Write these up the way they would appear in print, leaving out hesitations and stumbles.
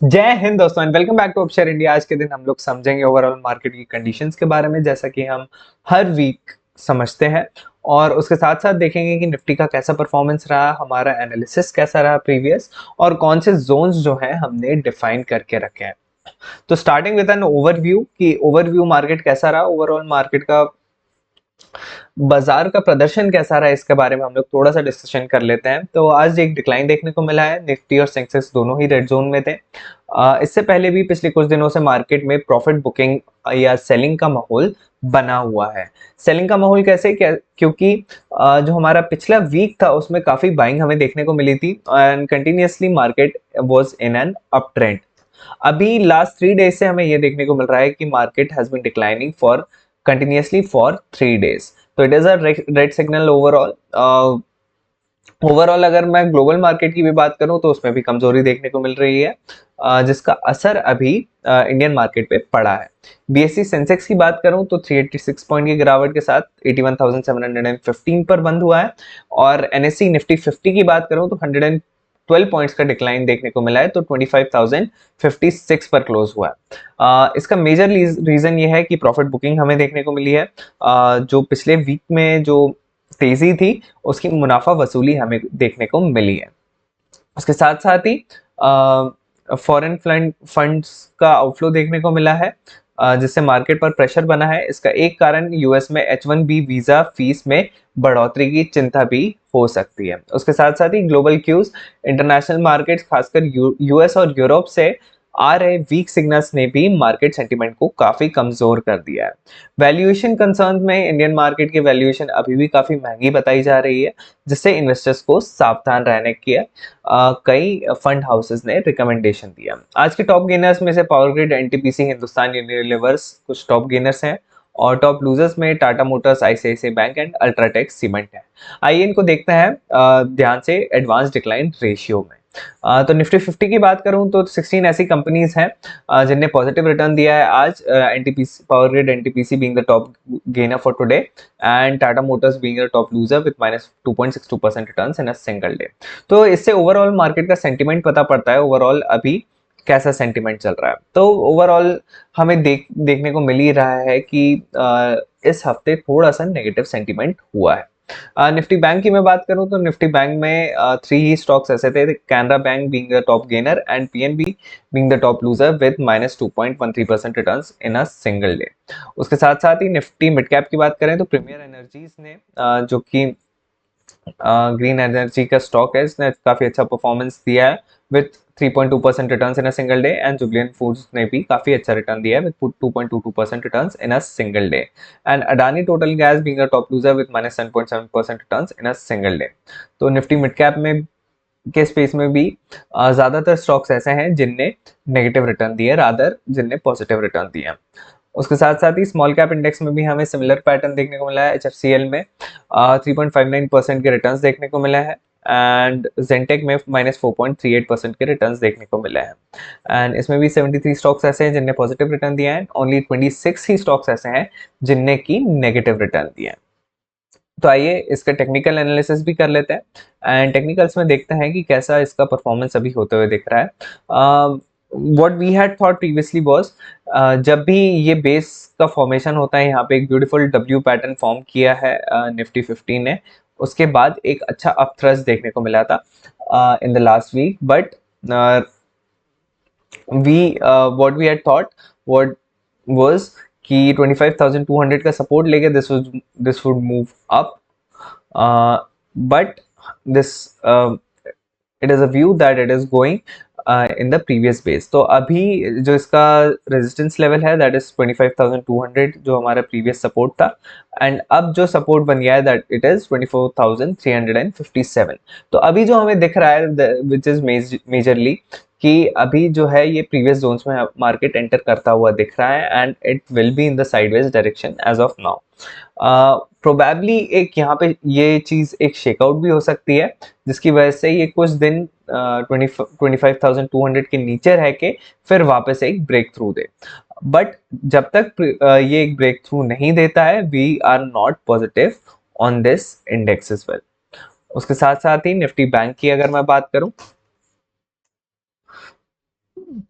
जय हिंद दोस्तों and welcome back to Upshare India. आज के दिन हम लोग समझेंगे ओवरऑल मार्केट की कंडीशंस के बारे में, जैसा कि हम हर वीक समझते हैं। और उसके साथ साथ देखेंगे कि निफ्टी का कैसा परफॉर्मेंस रहा, हमारा एनालिसिस कैसा रहा प्रीवियस, और कौन से जोन्स जो हैं हमने डिफाइन करके रखे हैं। तो स्टार्टिंग विद एन ओवरव्यू कि ओवरव्यू मार्केट कैसा रहा, ओवरऑल मार्केट का बाजार का प्रदर्शन कैसा रहा, इसके बारे में हम लोग थोड़ा सा डिस्कशन कर लेते हैं। तो आज एक डिक्लाइन देखने को मिला है, निफ्टी और सेंसेक्स दोनों ही रेड जोन में थे। इससे पहले भी पिछले कुछ दिनों से मार्केट में प्रॉफिट बुकिंग या सेलिंग का माहौल बना हुआ है। सेलिंग का माहौल कैसे क्योंकि जो हमारा पिछला वीक था उसमें काफी बाइंग हमें देखने को मिली थी and continuously market was in an up trend. अभी लास्ट 3 डेज से हमें यह देखने को मिल रहा है कि market has been declining for continuously for 3 days. तो it is a red signal overall. Overall अगर मैं ग्लोबल मार्केट की भी बात करूं तो उसमें भी कमजोरी देखने को मिल रही है, जिसका असर अभी इंडियन मार्केट पे पड़ा है। बीएससी सेंसेक्स की बात करूं तो 386 पॉइंट की गिरावट के साथ 81,715 पर बंद हुआ है। और एनएससी निफ्टी 50 की बात करूं तो 112 पॉइंट्स का डिक्लाइन देखने को मिला है, तो 25,056 पर क्लोज हुआ है। इसका मेजर रीजन ये है कि प्रॉफिट बुकिंग हमें देखने को मिली है। जो पिछले वीक में जो तेजी थी उसकी मुनाफा वसूली हमें देखने को मिली है। उसके साथ साथ ही फॉरेन फंड्स का आउटफ्लो देखने को मिला है, जिससे मार्केट पर प्रेशर बना है। इसका एक कारण यूएस में H1B वीजा फीस में बढ़ोतरी की चिंता भी हो सकती है। उसके साथ साथ ही ग्लोबल क्यूज, इंटरनेशनल मार्केट्स खासकर यूएस और यूरोप से आ रहे वीक सिग्नल्स ने भी मार्केट सेंटीमेंट को काफी कमजोर कर दिया है। वैल्यूएशन कंसर्न में इंडियन मार्केट की वैल्यूएशन अभी भी काफी महंगी बताई जा रही है, जिससे इन्वेस्टर्स को सावधान रहने की कई फंड हाउसेस ने रिकमेंडेशन दिया। आज के टॉप गेनर्स में से power grid, NTPC, Hindustan Unilevers कुछ टॉप गेनर्स हैं, और टॉप लूजर्स में Tata Motors, ICICI bank and UltraTech cement है। आइए इनको देखते हैं ध्यान से एडवांस डिक्लाइन रेशियो में। तो निफ्टी 50 की बात करूं तो 16 ऐसी कंपनीज हैं जिनने पॉजिटिव रिटर्न दिया है आज। NTPC, power grid, NTPC being the top gainer for today, and Tata Motors being the top loser with -2.62% returns in a single day. तो इससे ओवरऑल मार्केट का सेंटीमेंट पता पड़ता है, ओवरऑल अभी कैसा सेंटीमेंट चल रहा है। तो ओवरऑल हमें देखने को मिल ही रहा है कि इस हफ्ते थोड़ा सा नेगेटिव सेंटीमेंट हुआ है। निफ्टी बैंक की मैं बात करूं तो निफ्टी बैंक में 3 ही स्टॉक्स ऐसे थे, Canara bank being the top gainer and PNB being the top loser with -2.13% returns in a single day. उसके साथ साथ ही निफ्टी मिड कैप की बात करें तो प्रीमियर एनर्जीज ने जो कि ग्रीन एनर्जी का स्टॉक है, इसने काफी अच्छा परफॉर्मेंस दिया है with 3.2% returns in a single day, and Jubilant foods ने भी काफी अच्छा रिटर्न दिया है with 2.22% returns in a single day, and Adani total gas being the top loser with -7.7% returns in a single day. तो निफ्टी मिड कैप में के space में भी ज्यादातर स्टॉक्स ऐसे हैं जिनने नेगेटिव रिटर्न दिए रादर जिनने पॉजिटिव रिटर्न दिए। उसके साथ साथ ही स्मॉल कैप इंडेक्स में भी हमें सिमिलर पैटर्न देखने को मिला है। एचएफसीएल में 3.59% के रिटर्न्स देखने को मिले हैं, एंड जेंटेक में -4.38% के रिटर्न्स देखने को मिले हैं। एंड इसमें भी 73 स्टॉक्स ऐसे हैं जिनने पॉजिटिव रिटर्न दिया है, ओनली 26 ही स्टॉक्स ऐसे हैं जिनने की नेगेटिव रिटर्न दिया है। तो आइए इसका टेक्निकल एनालिसिस भी कर लेते हैं एंड टेक्निकल्स में देखते हैं कि कैसा इसका परफॉर्मेंस अभी होते हुए दिख रहा है। What we had thought previously was, जब भी ये बेस का फॉर्मेशन होता है, यहाँ पे एक ब्यूटीफुल डब्ल्यू पैटर्न फॉर्म किया है निफ्टी 15 ने। उसके बाद एक अच्छा अपथ्रस्ट देखने को मिला था in the last week, but we what we had thought what was कि 25,200 का सपोर्ट लेके this would move up, but this it is a view that it is going in the previous base। तो अभी जो इसका resistance level है that is 25,200, जो हमारा प्रीवियस सपोर्ट था, एंड अब जो सपोर्ट बन गया है दैट इट इज 24,357। तो अभी जो हमें दिख रहा है विच इज मेजरली कि अभी जो है ये प्रीवियस जोन्स में मार्केट एंटर करता हुआ दिख रहा है, and it will be in the sideways direction as of now. Probably एक यहाँ पे ये चीज एक शेकआउट भी हो सकती है, जिसकी वजह से ये कुछ दिन 25,200 के नीचे रह के फिर वापस एक ब्रेक थ्रू दे। बट जब तक ये एक ब्रेक थ्रू नहीं देता है, we are not positive on this index as well. उसके साथ साथ ही निफ्टी बैंक की अगर मैं बात करूं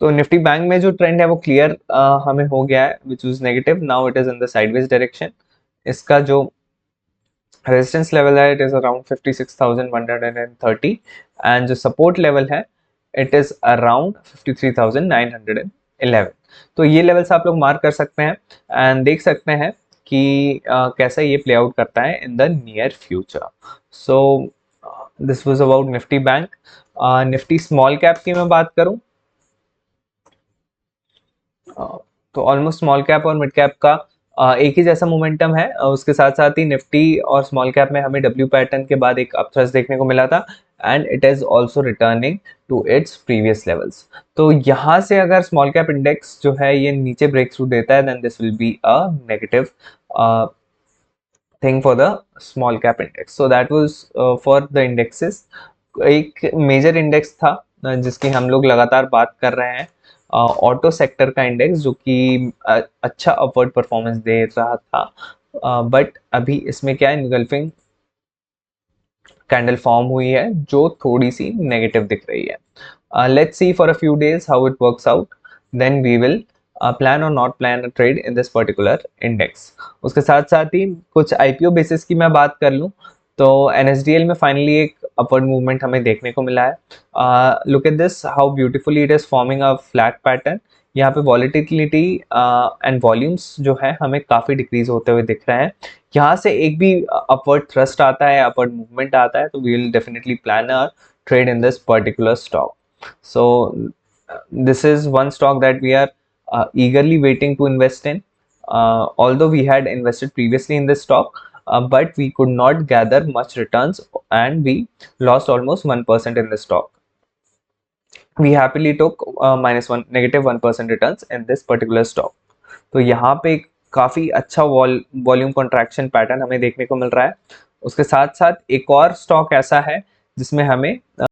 तो निफ्टी बैंक में जो ट्रेंड है वो क्लियर हमें हो गया है, which is negative, now it is in the sideways direction. इसका जो रेजिस्टेंस लेवल है इट इज अराउंड 56,130 एंड जो सपोर्ट लेवल है इट इज अराउंड 53,911। तो ये लेवल्स आप लोग मार्क कर सकते हैं एंड देख सकते हैं कि कैसा ये प्ले आउट करता है in the near future. So this was about Nifty bank. Nifty small cap की मैं बात करूं तो ऑलमोस्ट स्मॉल कैप और मिड कैप का एक ही जैसा मोमेंटम है। उसके साथ साथ ही निफ्टी और स्मॉल कैप में हमें डब्ल्यू पैटर्न के बाद एक अपथ्रस्ट देखने को मिला था and it is also returning to its previous levels. तो यहाँ से अगर स्मॉल कैप इंडेक्स जो है ये नीचे ब्रेक थ्रू देता है then this will be a negative thing for the small cap index. So that was for the indexes. एक मेजर इंडेक्स था जिसकी हम लोग लगातार बात कर रहे हैं, ऑटो सेक्टर का इंडेक्स, जो कि अच्छा अपवर्ड परफॉर्मेंस दे रहा था, बट अभी इसमें क्या है, इनगल्फिंग कैंडल फॉर्म हुई है जो थोड़ी सी नेगेटिव दिख रही है। Let's see for a few days how it works out, then we will plan or not plan a trade in this particular index. उसके साथ साथ ही कुछ आईपीओ बेसिस की मैं बात कर लूँ तो एनएसडीएल में फाइनली एक अपवर्ड मूवमेंट हमें देखने को मिला है। Look at this how beautifully it is forming a flat pattern. यहाँ पे वॉलेटिलिटी एंड वॉल्यूम्स जो है हमें काफ़ी डिक्रीज होते हुए दिख रहे हैं। यहाँ से एक भी अपवर्ड थ्रस्ट आता है, अपवर्ड मूवमेंट आता है, तो we will definitely plan a trade in this particular stock. So this is one stock that we are eagerly waiting to invest in. Although we had invested previously in this stock, but we could not gather much returns and we lost almost 1% in the stock. We happily took -1% returns in this particular stock. तो यहाँ पे काफ़ी अच्छा volume contraction pattern हमें देखने को मिल रहा है। उसके साथ साथ एक और स्टॉक ऐसा है जिसमें हमें